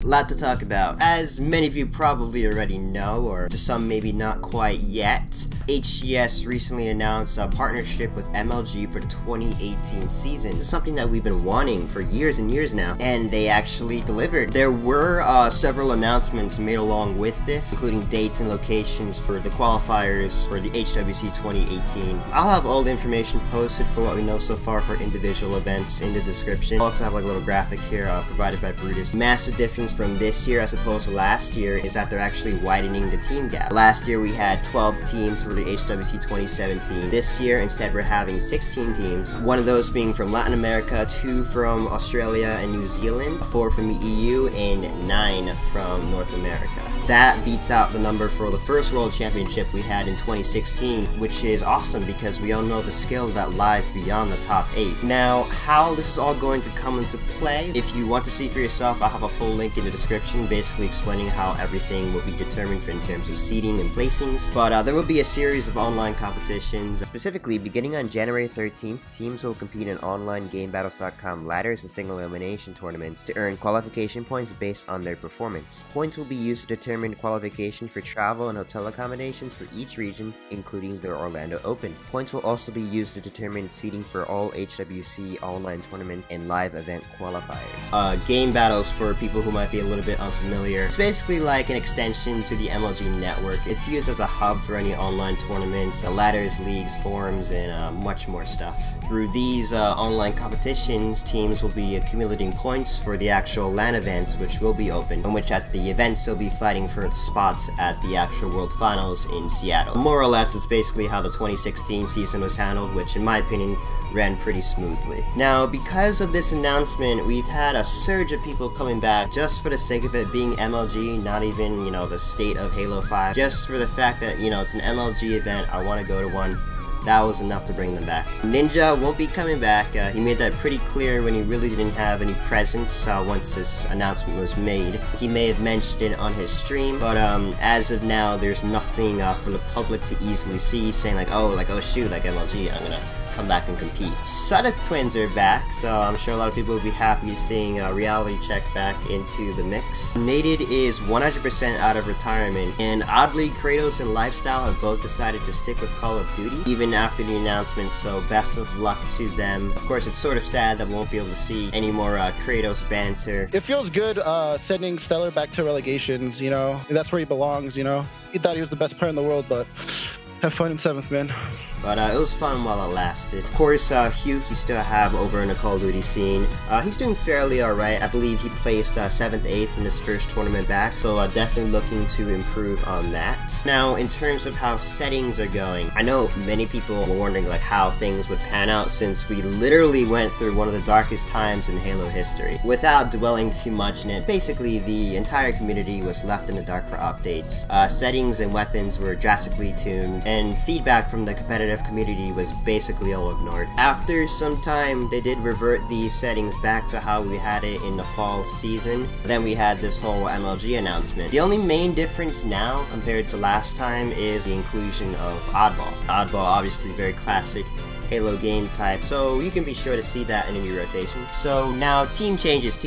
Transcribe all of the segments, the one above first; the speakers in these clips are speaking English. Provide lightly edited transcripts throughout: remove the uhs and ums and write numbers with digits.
A lot to talk about. As many of you probably already know, or to some maybe not quite yet, HCS recently announced a partnership with MLG for the 2018 season. It's something that we've been wanting for years and years now, and they actually delivered. There were several announcements made along with this, including dates and locations for the qualifiers for the HWC 2018. I'll have all the information posted for what we know so far for individual events in the description. I'll also have like a little graphic here provided by Brutus. Massive difference from this year as opposed to last year is that they're actually widening the team gap. Last year we had 12 teams for the HWC 2017. This year instead we're having 16 teams, one of those being from Latin America, 2 from Australia and New Zealand, 4 from the EU, and 9 from North America. That beats out the number for the first World Championship we had in 2016, which is awesome because we all know the skill that lies beyond the top 8. Now, how this is all going to come into play, if you want to see for yourself, I'll have a full link in the description basically explaining how everything will be determined in terms of seeding and placings. But there will be a series of online competitions. Specifically, beginning on January 13th, teams will compete in online GameBattles.com ladders and single elimination tournaments to earn qualification points based on their performance. Points will be used to determine qualification for travel and hotel accommodations for each region, including the Orlando Open. Points will also be used to determine seeding for all HWC online tournaments and live event qualifiers. Game Battles, for people who might be a little bit unfamiliar, it's basically like an extension to the MLG network. It's used as a hub for any online tournaments, ladders, leagues, forums, and much more stuff. Through these online competitions, teams will be accumulating points for the actual LAN events, which will be open, in which at the events they'll be fighting for the spots at the actual World Finals in Seattle. More or less, it's basically how the 2016 season was handled, which in my opinion ran pretty smoothly. Now, because of this announcement, we've had a surge of people coming back just for the sake of it being MLG, not even, you know, the state of Halo 5. Just for the fact that, you know, it's an MLG event, I want to go to one. That was enough to bring them back. Ninja won't be coming back. He made that pretty clear when he really didn't have any presence once this announcement was made. He may have mentioned it on his stream, but as of now, there's nothing for the public to easily see saying like, oh shoot, like MLG, I'm gonna come back and compete. Sudeth twins are back, so I'm sure a lot of people will be happy seeing Reality Check back into the mix. Naded is 100% out of retirement, and oddly, Kratos and Lifestyle have both decided to stick with Call of Duty, even after the announcement, so best of luck to them. Of course, it's sort of sad that we won't be able to see any more Kratos banter. It feels good sending Stellar back to relegations, you know? That's where he belongs, you know? He thought he was the best player in the world, but have fun in 7th, man. But it was fun while it lasted. Of course, Hugh, you still have over in the Call of Duty scene. He's doing fairly alright. I believe he placed 7th, 8th in his first tournament back, so definitely looking to improve on that. Now, in terms of how settings are going, I know many people were wondering like how things would pan out since we literally went through one of the darkest times in Halo history. Without dwelling too much in it, basically the entire community was left in the dark for updates. Settings and weapons were drastically tuned, and feedback from the competitive community was basically all ignored. After some time, they did revert these settings back to how we had it in the fall season. Then we had this whole MLG announcement. The only main difference now compared to last time is the inclusion of Oddball. Oddball, obviously very classic Halo game type, so you can be sure to see that in your rotation. So now, team changes.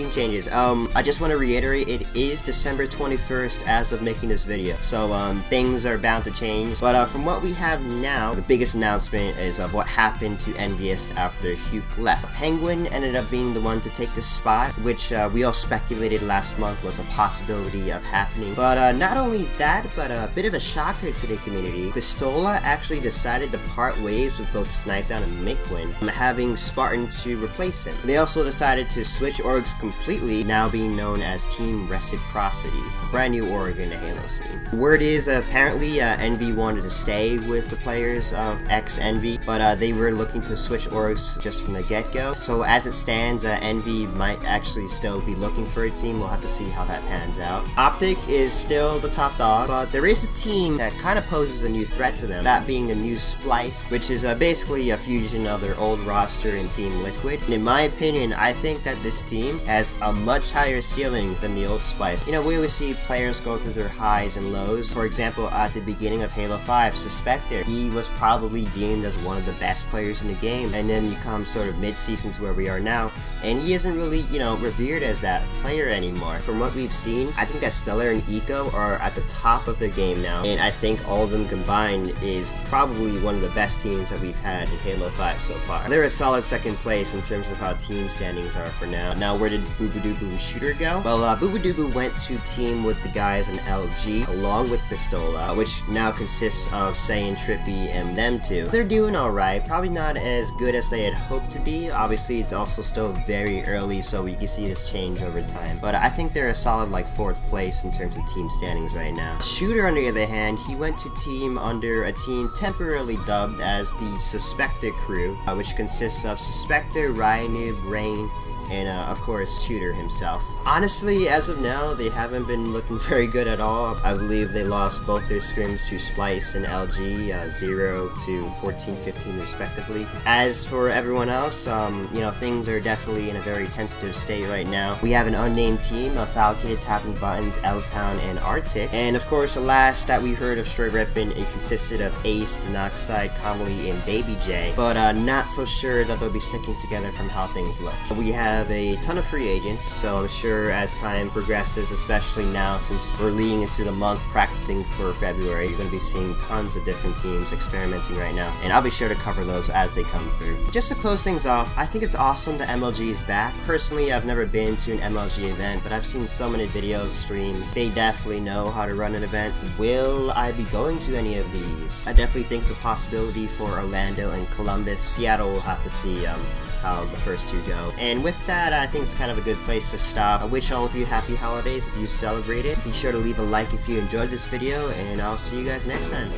I just want to reiterate, it is December 21st as of making this video, so things are bound to change. But from what we have now, the biggest announcement is of what happened to Envious after Hugh left. Penguin ended up being the one to take the spot, which we all speculated last month was a possibility of happening. But not only that, but a bit of a shocker to the community. Pistola actually decided to part ways with both Snipe and Mikwin, having Spartan to replace him. They also decided to switch orgs completely, now being known as Team Reciprocity, a brand new org in the Halo scene. Word is apparently Envy wanted to stay with the players of Envy, but they were looking to switch orgs just from the get-go. So as it stands, Envy might actually still be looking for a team. We'll have to see how that pans out. Optic is still the top dog, but there is a team that kind of poses a new threat to them, that being the new Splice, which is basically a fusion of their old roster and Team Liquid. And in my opinion, I think that this team has a much higher ceiling than the old Splice. You know, we always see players go through their highs and lows. For example, at the beginning of Halo 5, Suspector, he was probably deemed as one of the best players in the game, and then you come sort of mid-season to where we are now, and he isn't really, you know, revered as that player anymore. From what we've seen, I think that Stellar and Eco are at the top of their game now, and I think all of them combined is probably one of the best teams that we've had in Halo 5 so far. They're a solid second place in terms of how team standings are for now. Now, where did Boobadooboo and Shooter go? Well, Boobadooboo went to team with the guys in LG, along with Pistola, which now consists of Saiyan, Trippy, and them two. They're doing alright, probably not as good as they had hoped to be. Obviously, it's also still very early, so we can see this change over time. But I think they're a solid, like, 4th place in terms of team standings right now. Shooter, on the other hand, he went to team under a team temporarily dubbed as the Suspector crew, which consists of Suspector, Ryanoob, Rain, and of course Shooter himself. Honestly, as of now, they haven't been looking very good at all. I believe they lost both their scrims to Splice and LG, 0 to 14-15 respectively. As for everyone else, you know, things are definitely in a very tentative state right now. We have an unnamed team of Falcated, Tapping Buttons, L-Town, and Arctic. And of course, the last that we heard of Stray Rippin', it consisted of Ace, Denoxide, Comely, and Baby J. But not so sure that they'll be sticking together from how things look. We have a ton of free agents, so I'm sure as time progresses, especially now since we're leading into the month practicing for February, you're going to be seeing tons of different teams experimenting right now, and I'll be sure to cover those as they come through. Just to close things off, I think it's awesome that MLG is back. Personally, I've never been to an MLG event, but I've seen so many videos, streams. They definitely know how to run an event. Will I be going to any of these? I definitely think it's a possibility for Orlando and Columbus. Seattle will have to see how the first two go. And with that, I think it's kind of a good place to stop. I wish all of you happy holidays if you celebrate it. Be sure to leave a like if you enjoyed this video, and I'll see you guys next time.